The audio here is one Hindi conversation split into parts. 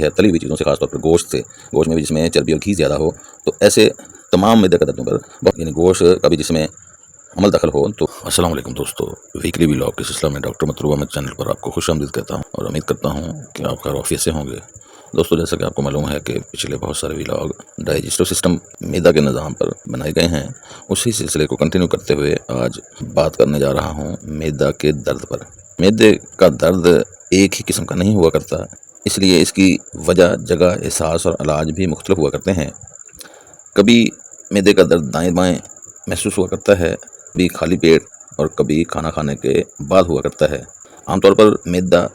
है तली हुई चीज़ों से, खासतौर पर गोश्त से, गोश्त में भी जिसमें चर्बी और घी ज़्यादा हो, तो ऐसे तमाम मैदे का दर्दों पर यानी गोश्त का भी जिसमें अमल दखल हो। तो अस्सलाम वालेकुम दोस्तों, वीकली व्लॉग के सिलसिला में डॉक्टर मतलूब अहमद चैनल पर आपको खुशामदीद कहता हूँ और उम्मीद करता हूँ कि आप खैर ऑफिस से होंगे। दोस्तों, जैसा कि आपको मालूम है कि पिछले बहुत सारे व्लॉग डाइजेस्टिव सिस्टम मैदा के निज़ाम पर बनाए गए हैं, उसी सिलसिले को कंटिन्यू करते हुए आज बात करने जा रहा हूँ मैदा के दर्द पर। मैदे का दर्द एक ही किस्म का नहीं हुआ करता, इसलिए इसकी वजह, जगह, एहसास और इलाज भी मुख्तलिफ हुआ करते हैं। कभी मैदे का दर्द दाएं बाएं महसूस हुआ करता है, कभी खाली पेट और कभी खाना खाने के बाद हुआ करता है। आमतौर पर मैदा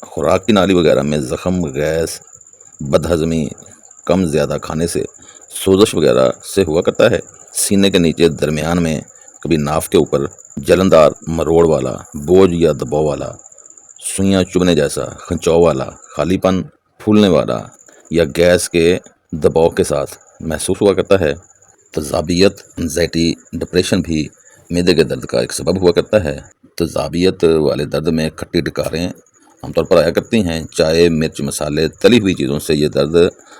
खुराक की नाली वगैरह में ज़ख़म, गैस, बदहज़मी, कम ज़्यादा खाने से, सोज़श वगैरह से हुआ करता है। सीने के नीचे दरमियान में, कभी नाफ के ऊपर जलनदार, मरोड़ वाला, बोझ या दबाव वाला, सुइयाँ चुभने जैसा, खिंचाव वाला, खालीपन, फूलने वाला या गैस के दबाव के साथ महसूस हुआ करता है। तज़ाबियत, एंजाइटी, डिप्रेशन भी मैदे के दर्द का एक सबब हुआ करता है। तज़ाबियत वाले दर्द में खट्टी डकारें आमतौर पर आया करती हैं। चाय, मिर्च, मसाले, तली हुई चीज़ों से ये दर्द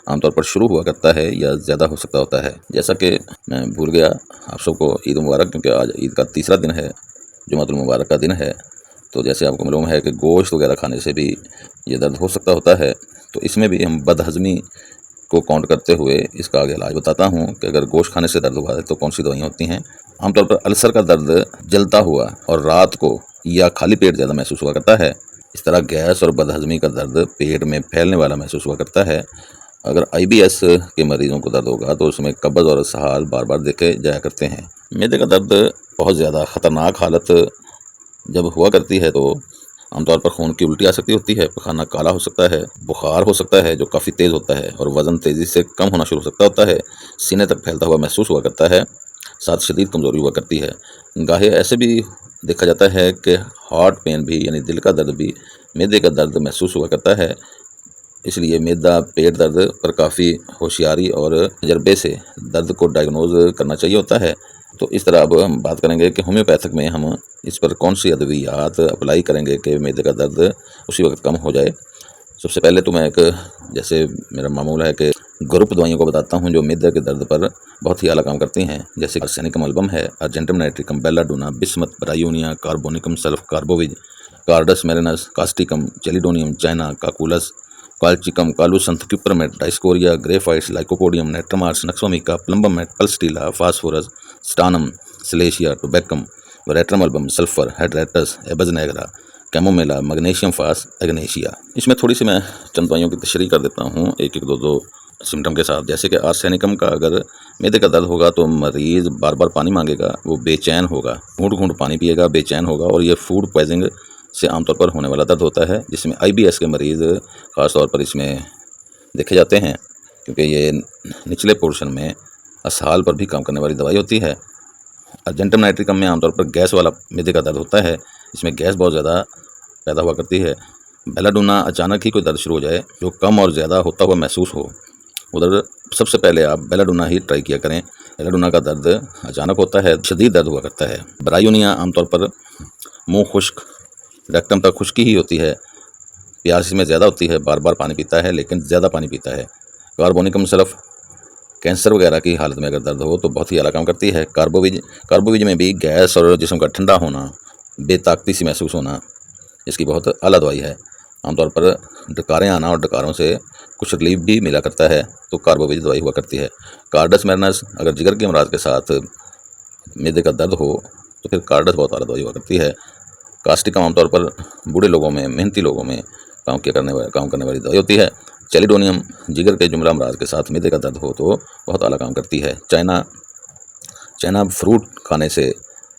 आमतौर पर शुरू हुआ करता है या ज़्यादा हो सकता होता है। जैसा कि मैं भूल गया आप सबको ईद मुबारक, क्योंकि आज ईद का तीसरा दिन है, जुमातुल मुबारक का दिन है। तो जैसे आपको मालूम है कि गोश्त वगैरह खाने से भी ये दर्द हो सकता होता है, तो इसमें भी हम बदहज़मी को काउंट करते हुए इसका आगे इलाज बताता हूँ कि अगर गोश्त खाने से दर्द हुआ है तो कौन सी दवाइयाँ होती हैं। आमतौर पर अल्सर का दर्द जलता हुआ और रात को या खाली पेट ज़्यादा महसूस हुआ करता है। इस तरह गैस और बदहज़मी का दर्द पेट में फैलने वाला महसूस हुआ करता है। अगर IBS के मरीज़ों को दर्द होगा तो उसमें कब्ज़ और इसहाल बार बार देखे जाया करते हैं। मैदे का दर्द बहुत ज़्यादा ख़तरनाक हालत जब हुआ करती है तो आमतौर पर खून की उल्टी आ सकती होती है, पखाना काला हो सकता है, बुखार हो सकता है जो काफ़ी तेज़ होता है और वज़न तेज़ी से कम होना शुरू हो सकता होता है, सीने तक फैलता हुआ महसूस हुआ करता है, साथ शदीद कमज़ोरी हुआ करती है। गाहे ऐसे भी देखा जाता है कि हार्ट पेन भी यानी दिल का दर्द भी मैदे का दर्द महसूस हुआ करता है। इसलिए मैदा पेट दर्द पर काफ़ी होशियारी और तजर्बे से दर्द को डायग्नोज करना चाहिए होता है। तो इस तरह अब हम बात करेंगे कि होम्योपैथिक में हम इस पर कौन सी अद्वियात अप्लाई करेंगे कि मैदे का दर्द उसी वक्त कम हो जाए। सबसे पहले तो मैं एक, जैसे मेरा मामूल है कि ग्रुप दवाइयों को बताता हूं जो मैदे के दर्द पर बहुत ही आला काम करती हैं। जैसे आर्सेनिकम एल्बम है, argentum nitricum, belladonna, bismuth, bryonia, carbonicum, sulph carbo veg, carduus marianus, causticum, chelidonium, china, cocculus, colchicum, colocynth, cuprum met, dioscorea, graphites, lycopodium, नाइट्रोमार्स, nux vomica, plumbum met, pulsatilla, phosphorus, stannum, silicea, tabacum, veratrum album, sulphur, hydrastis, abies nigra, chamomilla, magnesium phos, ignatia. इसमें थोड़ी सी मैं चंद दवाइयों की तशरीह कर देता हूँ एक एक दो सिम्टम के साथ। जैसे कि आर्सेनिकम का अगर मैदे का दर्द होगा तो मरीज़ बार बार पानी मांगेगा, वो बेचैन होगा, घूंट घूंट पानी पिएगा, बेचैन होगा और ये फूड पॉइजनिंग से आमतौर पर होने वाला दर्द होता है, जिसमें IBS के मरीज़ ख़ास तौर पर इसमें देखे जाते हैं, क्योंकि ये निचले पोर्शन में असहाल पर भी काम करने वाली दवाई होती है। अर्जेंटम नाइट्रिकम में आमतौर पर गैस वाला मैदे का दर्द होता है, इसमें गैस बहुत ज़्यादा पैदा हुआ करती है। बेलाडोना अचानक ही कोई दर्द शुरू हो जाए जो कम और ज़्यादा होता हुआ महसूस हो, उधर सबसे पहले आप बेलाडोना ही ट्राई किया करें। बेलाडोना का दर्द अचानक होता है, शदीद दर्द हुआ करता है। ब्रायोनिया आमतौर पर मुंह खुश्क, रेक्टम तक खुश्की ही होती है, प्यास इसमें ज़्यादा होती है, बार बार पानी पीता है लेकिन ज़्यादा पानी पीता है। कार्बोनिकम सल्फ, कैंसर वगैरह की हालत में अगर दर्द हो तो बहुत ही आला काम करती है। कार्बोविज में भी गैस और जिस्म का ठंडा होना, बेताकती सी महसूस होना, इसकी बहुत आला दवाई है। आमतौर पर डकारें आना और डकारों से कुछ रिलीफ भी मिला करता है तो कार्बोविज दवाई हुआ करती है। कार्डस मेरिनस, अगर जिगर के अमराज के साथ मैदे का दर्द हो तो फिर कार्डस बहुत आला दवाई हुआ करती है। कास्टिकम आमतौर पर बूढ़े लोगों में, मेहनती लोगों में काम करने वाली दवाई होती है। चेलिडोनियम जिगर के जुमला अमराज के साथ मैदे का दर्द हो तो बहुत आला काम करती है। चाइना फ्रूट खाने से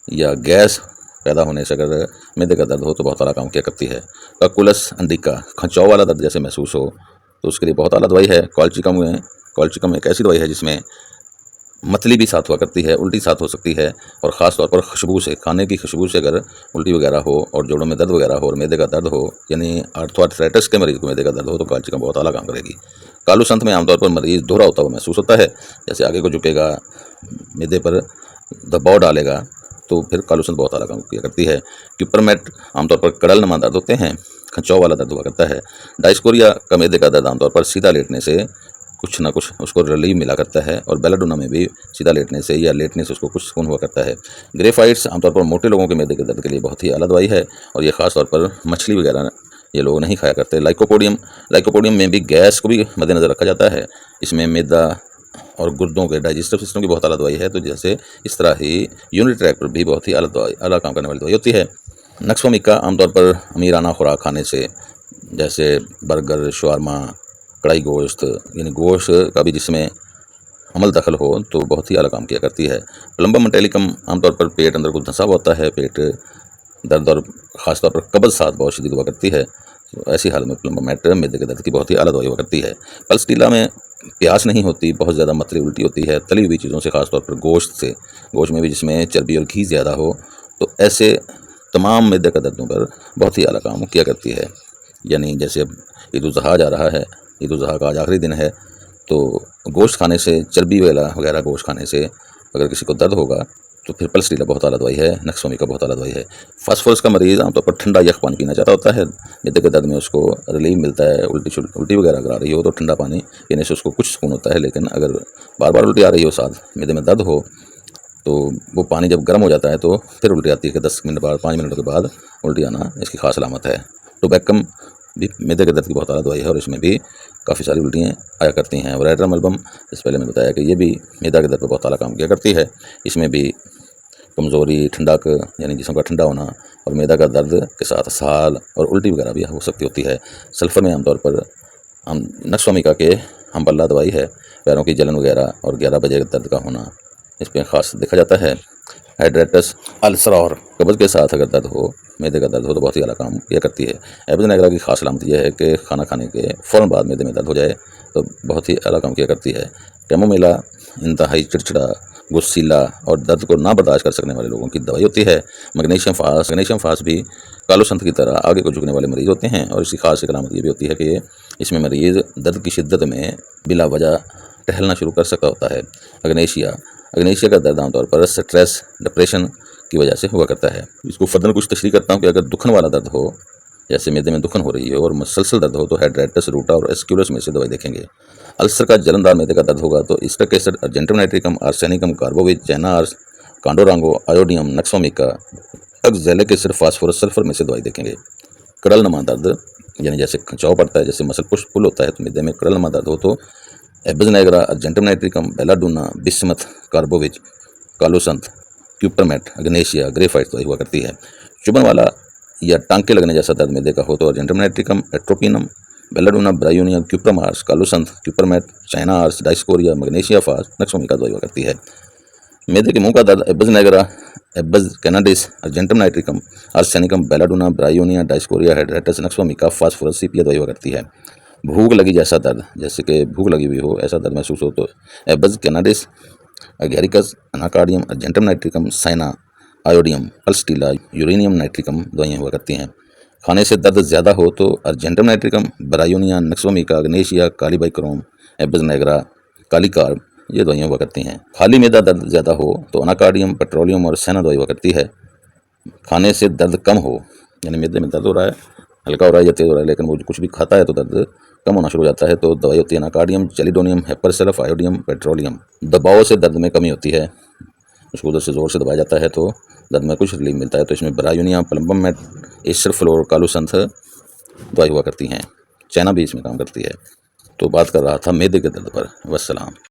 या गैस पैदा होने से अगर मैदे का दर्द हो तो बहुत आला काम किया करती है। काकुलस अंडिका, खंचाव वाला दर्द जैसे महसूस हो तो उसके लिए बहुत आला दवाई है। कॉल्चिकम एक ऐसी दवाई है जिसमें मतली भी साथ हुआ करती है, उल्टी साथ हो सकती है और ख़ास तौर पर खुशबू से, खाने की खुशबू से अगर उल्टी वगैरह हो और जोड़ों में दर्द वगैरह हो और मैदे का दर्द हो, यानी आर्थराइटिस के मरीज़ को मैदे का दर्द हो तो काल्चिकम बहुत आला काम करेगी। कालूसंथ में आमतौर पर मरीज़ दोहरा होता हुआ महसूस होता है, जैसे आगे को झुकेगा, मैदे पर दबाव डालेगा तो फिर कालूसंथ बहुत आला काम किया करती है। क्यूपरमेट आमतौर पर कड़ल नुमा दर्द होते हैं, खंचाव वाला दर्द हुआ करता है। डायस्कोरिया का मैदे का दर्द आमतौर पर सीधा लेटने से कुछ ना कुछ उसको रिलीफ मिला करता है, और बेलाडोना में भी सीधा लेटने से या लेटने से उसको कुछ सुकून हुआ करता है। ग्रेफाइट्स आमतौर पर मोटे लोगों के मैदे के दर्द के लिए बहुत ही आला दवाई है, और ये ख़ास तौर पर मछली वगैरह ये लोग नहीं खाया करते। लाइकोपोडियम में भी गैस को भी मद्देनज़र रखा जाता है। इसमें मैदा और गुर्दों के डाइजेस्टिव सिस्टम की बहुत आला दवाई है, तो जैसे इस तरह ही यूरिनरी ट्रैक्ट पर भी बहुत ही आला काम करने वाली दवाई होती है। नक्स वोमिका आमतौर पर अमीराना खुराक खाने से, जैसे बर्गर, शवारमा, कढ़ाई गोश्त, यानी गोश्त का भी जिसमें अमल दखल हो तो बहुत ही आला काम किया करती है। प्लम्बम मेटालिकम आमतौर पर पेट अंदर कुछ धंसा हुआ होता है, पेट दर्द और ख़ासतौर पर कब्ज़ साथ बहुत शदीद हुआ करती है, तो ऐसी हाल में प्लम्बम मेट मैदे के दर्द की बहुत ही आला दवाई हुआ करती है। पल्सटीला में प्यास नहीं होती, बहुत ज़्यादा मतली उल्टी होती है तली हुई चीज़ों से, ख़ासतौर पर गोश्त में भी जिसमें चर्बी और घी ज़्यादा हो, तो ऐसे तमाम मैदे का दर्दों पर बहुत ही आला काम किया करती है। यानी जैसे अब ईद उल ज़ुहा जा रहा है, ईद उल ज़ुहा का आज आखिरी दिन है, तो गोश्त खाने से, चर्बी वगैरह गोश्त खाने से अगर किसी को दर्द होगा तो फिर पल्सटीला बहुत आला दवाई है, नक्स वोमिका बहुत आला दवाई है। फास्फोरस का मरीज़ आमतौर पर ठंडा यख पानी पीना चाहता होता है, मैदे के दर्द में उसको रिलीफ मिलता है। उल्टी वगैरह अगर आ रही हो तो ठंडा पानी पीने से उसको कुछ सुकून होता है, लेकिन अगर बार बार उल्टी आ रही हो, साथ मैदे में दर्द हो, तो वो पानी जब गर्म हो जाता है तो फिर उल्टी आती है कि 10 मिनट बाद, 5 मिनट के बाद उल्टी आना इसकी खास अलामत है। टोबैकम भी मैदे के दर्द की बहुत आला दवाई है, और इसमें भी काफ़ी सारी उल्टियाँ आया करती हैं। और एड्रामल्बम, इससे पहले मैंने बताया कि ये भी मैदा के दर्द पर बहुत आला काम किया करती है। इसमें भी कमज़ोरी, ठंडक यानी जिस्म का ठंडा होना, और मैदा का दर्द के साथ साल और उल्टी वगैरह भी हो सकती होती है। सल्फ़र में आमतौर पर नक्स वोमिका के हमपल्ला दवाई है। पैरों की जलन वगैरह और 11 बजे दर्द का होना इस पर ख़ास देखा जाता है। हाइड्रेटस, अल्सर और कब्ज़ के साथ अगर दर्द हो, मैदे का दर्द हो, तो बहुत ही आला काम किया करती है। एबज नेगरा की खास अलामत यह है कि खाना खाने के फ़ौरन बाद मैदे में दर्द हो जाए तो बहुत ही आला काम किया करती है। कैमोमिला इंतहाई चिड़चिड़ा, गुस्सीला और दर्द को ना बर्दाश्त कर सकने वाले लोगों की दवाई होती है। मैग्नीशियम फास भी कालो संत की तरह आगे को झुकने वाले मरीज़ होते हैं, और इसकी खास एक अलामत ये भी होती है कि इसमें मरीज़ दर्द की शिद्दत में बिला वजह टहलना शुरू कर सकता होता है। अग्नेशिया का दर्द आमतौर पर स्ट्रेस, डिप्रेशन की वजह से हुआ करता है। इसको फर्दर कुछ तशरीह करता हूँ कि अगर दुखन वाला दर्द हो, जैसे मैदे में दुखन हो रही हो और मुसलसल दर्द हो, तो हाइड्रेटस, रूटा और एस्क्यूलस में से दवाई देखेंगे। अल्सर का जलनदार मैदे का दर्द होगा तो स्टक acid, argentum nitricum, arsenicum, carbo veg, china ars, condurango, iodium, nux vomica, oxalic acid, phosphorus, sulphur में से दवाई देखेंगे। कडल नमा दर्द, यानी जैसे खंचाव पड़ता है, जैसे मसल पुश पुल होता है, तो मैदे में कडल नमा दर्द हो तो abies nigra, argentum nitricum, belladonna, bismuth, carbo veg, colocynth, cuprum met, ignatia, graphites दवाई हुआ करती है। चुभन वाला या टांके लगने जैसा दर्द मैदे का हो तो argentum nitricum, atropinum, belladonna, bryonia, cuprum ars, colocynth, cuprum met, china ars, dioscorea, magnesia phos, nux vomica दवाई हुआ करती है। मैदे के मुंह का दर्द abies nigra, abies canadensis, argentum nitricum, arsenicum, belladonna, bryonia, dioscorea, hydrastis, nux vomica, phosphorus, sepia दवाई हुआ करती है। भूख लगी जैसा दर्द, जैसे कि भूख लगी हुई हो ऐसा दर्द महसूस हो तो abies canadensis, agaricus, anacardium, argentum nitricum, cina, iodium, pulsatilla, uranium nitricum दवाइयाँ हुआ करती हैं। खाने से दर्द ज़्यादा हो तो argentum nitricum, bryonia, nux vomica, ignatia, kali bichrome, abies nigra, कालीकार्ब ये दवाइयाँ हुआ करती हैं। खाली मैदा दर्द ज़्यादा हो तो अनाकार्डियम, पेट्रोलियम और सैना दवाई हुआ करती है। खाने से दर्द कम हो, यानी मैदे में दर्द हो रहा है, हल्का हो रहा है या तेज़ हो रहा है, लेकिन वो कुछ भी खाता है तो दर्द कम होना शुरू हो जाता है, तो दवाई होती है अनाकार्डियम, चैलिडोनियम, हेपरसेलफ, आयोडियम, पेट्रोलियम। दबाव से दर्द में कमी होती है, उसको उधर से ज़ोर से दबाया जाता है तो दर्द में कुछ रिलीफ मिलता है, तो इसमें ब्रायोनिया, प्लम्बम मेट, एस्टर फ्लोर, कालोसंथ दवाई हुआ करती हैं। चाइना भी इसमें काम करती है। तो बात कर रहा था मैदे के दर्द पर। वस्सलाम।